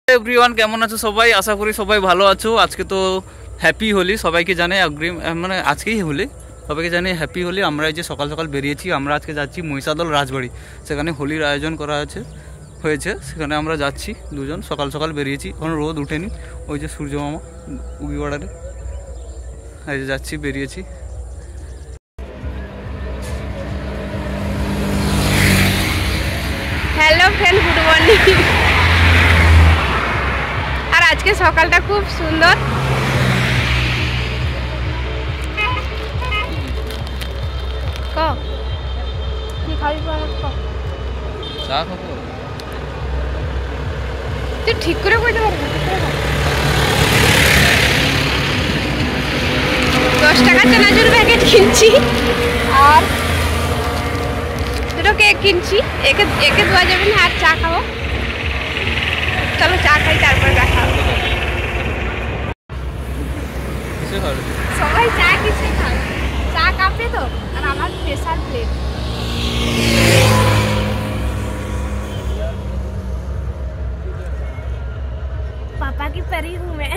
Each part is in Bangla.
এভরিওয়ান কেমন আছো সবাই? আশা করি সবাই ভালো আছো। আজকে তো হ্যাপি হোলি, সবাইকে জানাই অগ্রিম, মানে আজকেই হোলি, সবাইকে জানাই হ্যাপি হোলি। আমরা এই যে সকাল সকাল বেরিয়েছি, আমরা আজকে যাচ্ছি মহিষাদল রাজবাড়ি। সেখানে হোলির আয়োজন করা হয়েছে, সেখানে আমরা যাচ্ছি দুজন। সকাল সকাল বেরিয়েছি, এখন রোদ উঠেনি, ওই যে সূর্য মামা উগিপাড়ারে, এই যে যাচ্ছি, বেরিয়েছি। Hello friend, good morning. আর আজকে সকালটা খুব সুন্দর। কি খাবি? চা খাবো। তুই ঠিক করে কইতে পারবি? 10 টাকা চানাচুর প্যাকেট কিনছি আর দুটো কেক কিনছি। একে দেওয়া যাবে না, আর চা খাবো। চলো চা খাই, তারপর দেখা হবে। সবাই চা কিসে খায়? চা কাপে তো, আর আমার স্পেশাল প্লেট। पापा की परी हूँ मैं।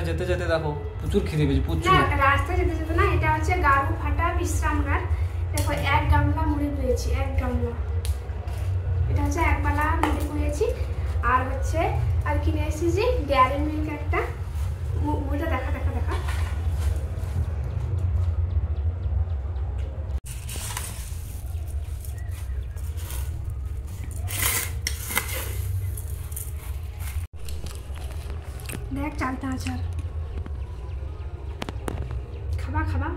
যেতে যেতে দেখো প্রচুর খিদে পেয়েছে, প্রচুর। রাস্তায় যেতে যেতে না, এটা হচ্ছে গাড়ু ফাটা বিশ্রামগার। দেখো এক গামলা মুড়ি পেয়েছি, এক গামলা। এটা হচ্ছে এক বেলা মুড়ি পেয়েছি। আর হচ্ছে আর কিনে এসেছি ডেয়ারি মিল্ক একটা। মুড়িটা দেখা দেখা দেখা দেখ, চালতা আচার খাবা খাবা।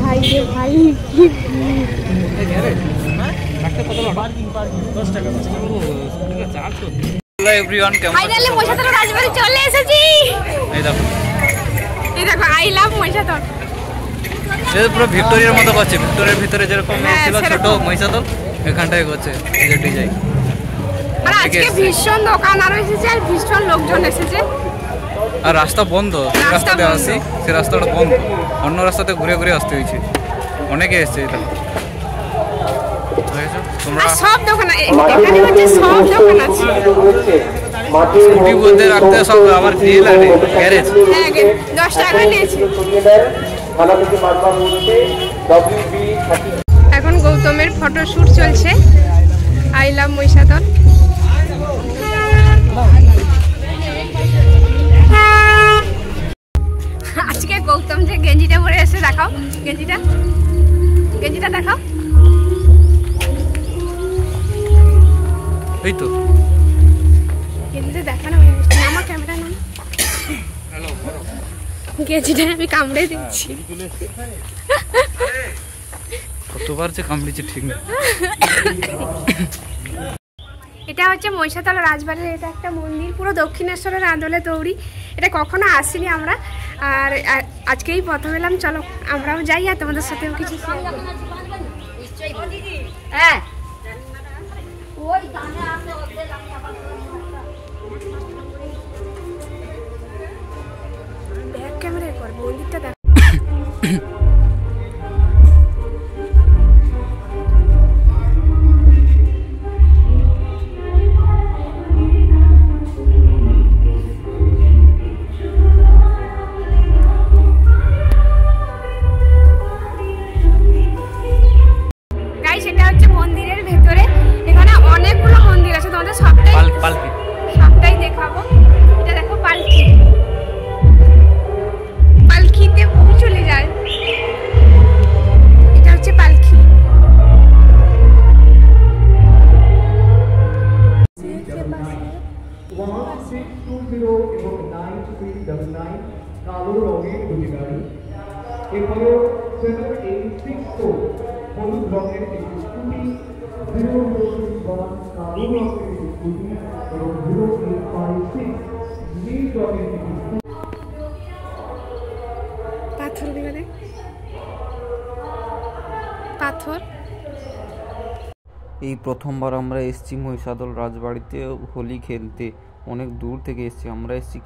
ভাই রে ভাই, এভরিওয়ান কেমন? ফাইনালি মহিষাদল রাজবাড়ি চলে এসেছি। এই দেখো, এই দেখো, আই লাভ মহিষাদল। এটা পুরো ভিক্টোরিয়ার মতো করছে। ভিক্টোরিয়ার ভিতরে যেরকম ছিল ছোট মহিষাদল, এখানটায় করছে এই যে ডিজাইন। আর আজকে ভীষণ দোকান আরো এসেছে, আর ভীষণ লোকজন এসেছে। আর রাস্তা বন্ধ, রাস্তাতে আসি, সে রাস্তাটা বন্ধ, অন্য রাস্তাতে ঘুরে ঘুরে আসতে হয়েছে। অনেকে এসছে এটা। তোমরা সব দোকান এখানে হচ্ছে, সব দোকান আছে। স্কুটি বলতে রাখতে সব আবার দিয়ে লাগে গ্যারেজ। হ্যাঁ, 10 টাকা নিয়েছি। এখন গৌতমের ফটোশুট চলছে, আই লাভ মহিষাদল। আজকে গৌতম যে গেঞ্জিটা পরে এসে, দেখাও গেঞ্জিটা দেখাও। এই তো গেঞ্জিটা দেখানো, আমার ক্যামেরা নাম। গেঞ্জিটা আমি কামড়ে দিচ্ছি। কতবার যে কামড়েছে ঠিক না। এটা হচ্ছে মহিষাদল রাজবাড়ির, এটা একটা মন্দির, পুরো দক্ষিণেশ্বরের আদলে তৈরি। এটা কখনো আসিনি আমরা, আর আজকেই প্রথম এলাম। চলো আমরাও যাই, আর তোমাদের সাথেও কিছু শেয়ার করি। হ্যাঁ, ব্যাক ক্যামেরায় কর, মন্দিরটা দেখ। সেটা হচ্ছে মন্দিরের ভেতরে। এখানে অনেকগুলো মন্দির আছে, তোমাদের সবটাই দেখাবো। এটা দেখো, পালকিতে চলে যায়। এটা হচ্ছে পালকি। কালো রঙের দুটি গাড়ি, এরপরেও 786 হলুদ রঙের একটি স্কুটি, 001 কালো রঙের একটি স্কুটি এবং 0856 নীল রঙের একটি স্কুটি। পাথর। এই প্রথমবার আমরা এসেছি মহিষাদল রাজবাড়িতে হোলি খেলতে। অনেক দূর থেকে এসেছি, আমরা এসেছি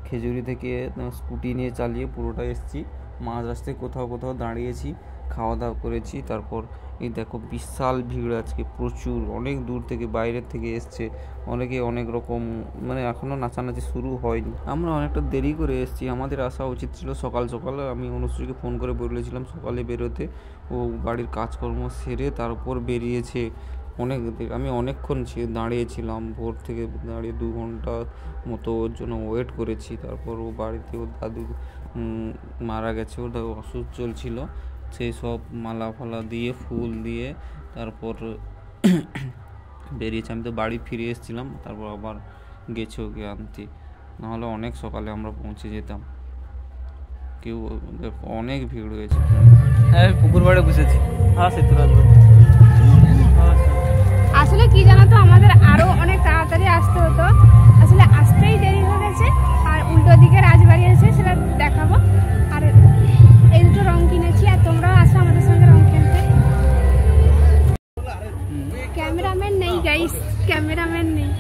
খেজুরি থেকে স্কুটি নিয়ে চালিয়ে পুরোটা এসেছি মাঝ রাস্তায় কোথাও কোথাও দাঁড়িয়েছি, খাওয়া দাওয়া করেছি। তারপর এই দেখো বিশাল ভিড় আজকে, প্রচুর, অনেক দূর থেকে বাইরের থেকে এসছে অনেকে, অনেক রকম, মানে এখনও নাচানাচি শুরু হয়নি। আমরা অনেকটা দেরি করে এসেছি, আমাদের আসা উচিত ছিল সকাল সকাল। আমি অনুশ্রীকে ফোন করে বলেছিলাম সকালে বেরোতে, ও বাড়ির কাজকর্ম সেরে তারপর বেরিয়েছে। আমি অনেকক্ষণ দাঁড়িয়েছিলাম, ভোর থেকে দাঁড়িয়ে 2 ঘন্টা মতো ওর জন্য ওয়েট করেছি। তারপর ও বাড়িতে ওর দাদু মারা গেছে, ওর ওষুধ চলছিল, সেই সব মালা ফালা দিয়ে ফুল দিয়ে তারপর বেরিয়েছে। আমি তো বাড়ি ফিরে এসেছিলাম, তারপর আবার গেছে ওকে আনতে, নাহলে অনেক সকালে আমরা পৌঁছে যেতাম। কেউ অনেক ভিড় হয়েছে। হ্যাঁ পুকুর বাড়ি বসেছি। হ্যাঁ সেতুরাজ আসলে কি জানো তো, আমাদের আরো অনেক তাড়াতাড়ি আসতে হতো, আসলে আসতেই দেরি হয়ে গেছে। আর উল্টো দিকে রাজবাড়ি আছে, সেটা দেখাবো। আর এই দুটো রং কিনেছি, আর তোমরাও আসো আমাদের সঙ্গে রং খেলতে। ক্যামেরাম্যান নেই গাইস, ক্যামেরাম্যান নেই।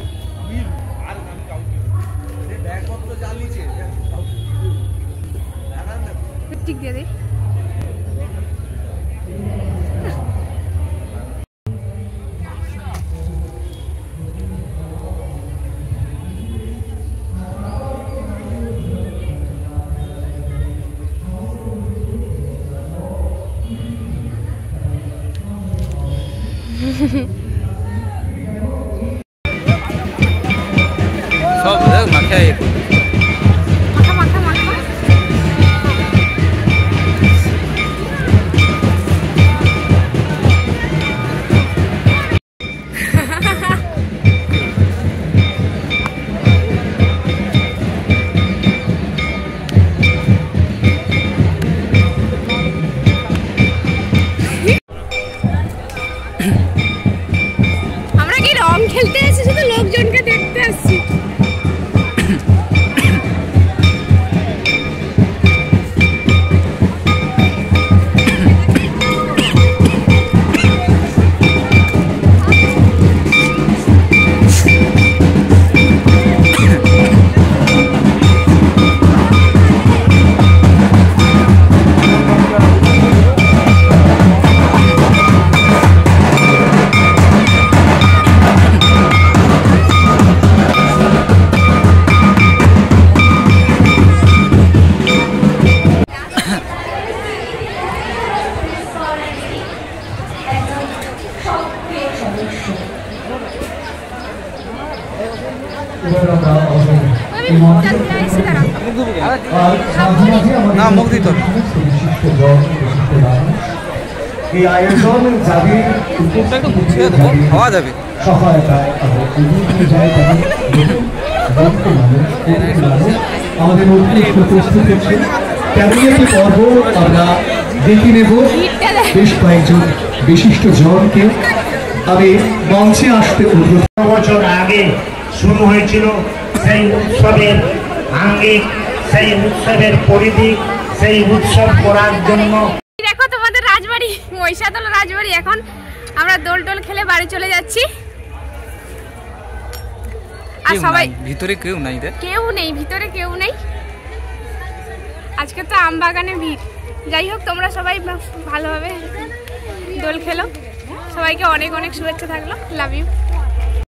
ঠিক দিয়ে দিই। সব মাথায় মাখা মাখা মাখা। আমরা কি রং খেলতে এসেছি, শুধু লোকজনকে দেখতে আসছি। না মুখ দিত এই আয়োজন যাদের খাওয়া যাবে সহায়তায় আমাদের প্রস্তুত হচ্ছে তেমনি একটি পর্ব আমরা দেখে নেব। বেশ কয়েকজন বিশিষ্ট জনকে আমি মঞ্চে আসতে অনুরোধ। বছর আগে শুরু হয়েছিল সেই উৎসবের আঙ্গিক, সেই উৎসবের পরিধি, সেই উৎসব করার জন্য। দেখো তোমাদের রাজবাড়ি, মহিষাদল রাজবাড়ি। এখন আমরা দোল টোল খেলে বাড়ি চলে যাচ্ছি। আর সবাই ভিতরে কেউ নাই, কেউ নেই ভিতরে, কেউ নেই। আজকে তো আম বাগানে ভিড়। যাই হোক, তোমরা সবাই ভালোভাবে দোল খেলো। সবাইকে অনেক অনেক শুভেচ্ছা থাকলো। Love you.